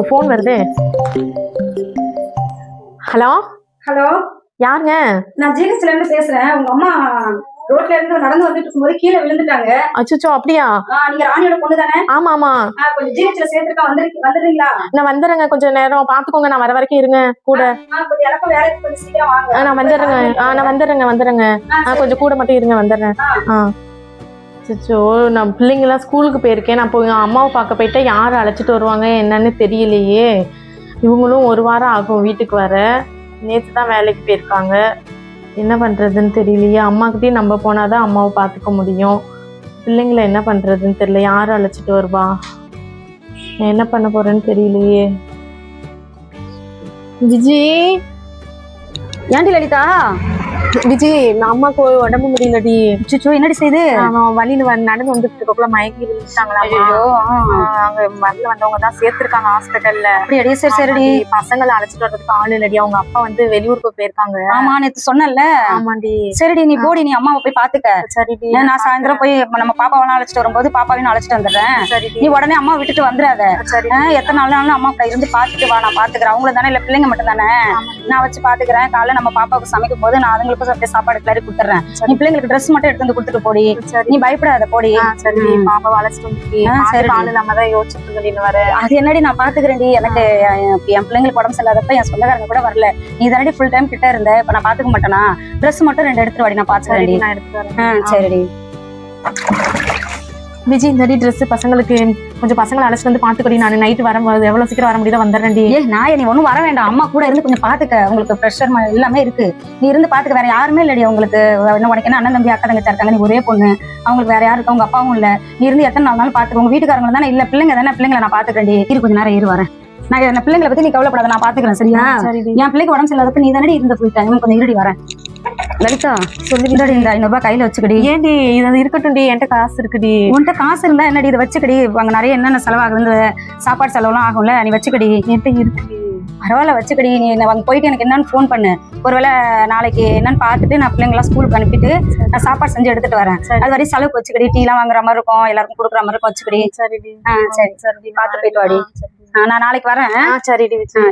Phone வருது. Hello hello, யாருங்க? நான் ஜிஹெச்ல இருந்து பேசுறேன். உங்க அம்மா ரோட்ல இருந்து நடந்து வந்துட்டு இருக்கும்போது கீழே விழுந்துட்டாங்க. அச்சோ அப்படியா? நீங்க ராணியோட பொண்ணு தானே? ஆமா ஆமா. கொஞ்சம் ஜிஹெச்ல சேர்த்துருக்கா, வந்துடுறீங்களா? நான் வந்துடுறேங்க, கொஞ்சம் நேரம் பாத்துக்கோங்க, நான் வர வரைக்கும் இருங்க கூட. கொஞ்சம் எனக்கும் வேலைக்கு கொஞ்சம் சீக்கிரம் வாங்க. நான் வந்துடுறேங்க. நான் வந்துடுறேங்க. கொஞ்சம் கூட மட்டும் இருங்க, வந்துடுறேன். அச்சோ, நான் பிள்ளைங்களாம் ஸ்கூலுக்கு போயிருக்கேன். நான் போய் அம்மாவை பார்க்க போயிட்டா யார் அழைச்சிட்டு வருவாங்க என்னன்னு தெரியலையே. இவங்களும் ஒரு வாரம் ஆகும் வீட்டுக்கு வர. நேற்று தான் வேலைக்கு போயிருக்காங்க. என்ன பண்ணுறதுன்னு தெரியலையே. அம்மாக்கிட்டே நம்ம போனால் தான் அம்மாவை பார்த்துக்க முடியும். பிள்ளைங்களை என்ன பண்ணுறதுன்னு தெரியல. யார் அழைச்சிட்டு வருவா? நான் என்ன பண்ண போகிறேன்னு தெரியலையே. விஜி, ஏன்டி லலிதா? விஜி, நான் அம்மாவுக்கு உடம்பு முடியலடி. சுச்சோ, என்னடி செய்து? வழியில நடந்து வந்துட்டு இருக்கக்குள்ள மயங்கி விழுந்துட்டாங்களா? அங்க வரல வந்தவங்க தான் சேர்த்திருக்காங்க ஹாஸ்பிட்டல்ல. அப்படியே? சரி சரிடி. பசங்களை அழைச்சிட்டு வர்றதுக்கு ஆள் இல்லடி. அவங்க அப்பா வந்து வெளியூருக்கு போயிருக்காங்க. ஆமா, நேத்து சொன்னல. ஆமாண்டி. சரிடி, நீ போடி, நீ அம்மாவை போய் பாத்துக்க. சரிடி. நான் சாயந்தரம் போய் நம்ம பாப்பாவெல்லாம் அழைச்சிட்டு வரும்போது பாப்பாவையும் அழைச்சிட்டு வந்துடுறேன். சரி, நீ உடனே அம்மா விட்டுட்டு வந்துடாத. சரி. எத்தனை நாள் அம்மா கூட இருந்து பாத்துட்டு வா, நான் பாத்துக்கிறேன். அவங்களும் தானே இல்ல, பிள்ளைங்க மட்டும் தானே, நான் வச்சு பாத்துக்கிறேன். காலைல நம்ம பாப்பாவுக்கு சமைக்கும் போது நான் அதுங்களுக்கும் சாப்பாடு கிளறி கொடுத்துறேன். நீ பிள்ளைங்களுக்கு ட்ரெஸ் மட்டும் எடுத்து வந்து கொடுத்துட்டு போடி. நீ பயப்படாத போடி. சரி, பாப்பா அழைச்சிட்டு வந்து ஆள் இல்லாம தான் யோசிச்சுட்டு வர. அது என்னடி, நான் பாத்துக்கிறேன்டி. எனக்கு என் பிள்ளைங்களுக்கு உடம்பு சரியில்லாதப்ப என் சொந்தக்காரங்க கூட வரல. நீ தானடி ஃபுல் டைம் கிட்ட இருந்த. இப்ப நான் பாத்துக்க மாட்டேனா? ட்ரெஸ் மட்டும் 2 எடுத்துட்டு வாடி, நான் பாத்துக்கிறேன். நான் எடுத்துட்டு வரேன். சரிடி. விஜி, இந்த ட்ரெஸ் பசங்களுக்கு கொஞ்சம் பசங்களை அழைச்சிட்டு வந்து பாத்துக்கடி. நான் நைட்டு வரும்போது எவ்வளவு சீக்கிரம் வர முடியுதோ வந்துடுறேன். நான் நீ ஒன்னும் வர வேண்டாம். அம்மா கூட இருந்து கொஞ்சம் பாத்துக்க. உங்களுக்கு ப்ரெஷர் எல்லாமே இருக்கு. நீ இருந்து பாத்துக்க. வேற யாருமே இல்லடி உங்களுக்கு. என்ன உனக்கு அண்ணன் தம்பி அக்கா தங்கச்சா இருக்காங்க. நீ ஒரே பொண்ணு. அவங்களுக்கு வேற யாருக்கு அவங்க அப்பாவும் இல்ல. நீ இருந்து எத்தனை நாள் பாத்துக்க. உங்க வீட்டுக்காரங்க தானே இல்ல, பிள்ளைங்க தானே. பிள்ளைங்களை நான் பாத்துக்கிறேன். இரு, கொஞ்ச நேரம் இரு, வரேன். நான் என் பிள்ளைங்களை பத்தி நீ கவலைப்படாத, நான் பாத்துக்கிறேன். சரியா? என் பிள்ளைக்கு உடம்பு சரியில்லாதப்ப நீ தானே இருந்து போயிட்டேன். கொஞ்சம் இருடி, வரேன். லலிதா, சொல்லி இந்த 500 ரூபாய் கையில வச்சுக்கடி. ஏன்டி? இது இருக்கட்டும், என்கிட்ட காசு இருக்குடி. உன்கிட்ட காசு இருந்தா என்னடி, இதை வச்சுக்கடி. அங்க நிறைய என்னென்ன செலவாகுது, சாப்பாடு செலவுலாம் ஆகும்ல, நீ வச்சுக்கடி. என்கிட்ட இருக்கு. பரவாயில்ல, வச்சுக்கடி. நீ அங்க போயிட்டு எனக்கு என்னன்னு ஃபோன் பண்ணு. ஒருவேளை நாளைக்கு என்னன்னு பார்த்துட்டு நான் பிள்ளைங்களாம் ஸ்கூலுக்கு அனுப்பிட்டு நான் சாப்பாடு செஞ்சு எடுத்துட்டு வரேன். அது வரையும் செலவுக்கு வச்சுக்கடி. டீ எல்லாம் வாங்குற மாதிரி இருக்கும், எல்லாருக்கும் கொடுக்குற மாதிரி இருக்கும், வச்சுக்கடி. சரிடி. சரி, பார்த்து போயிட்டு வாடி. நான் நாளைக்கு வரேன். சரிடி.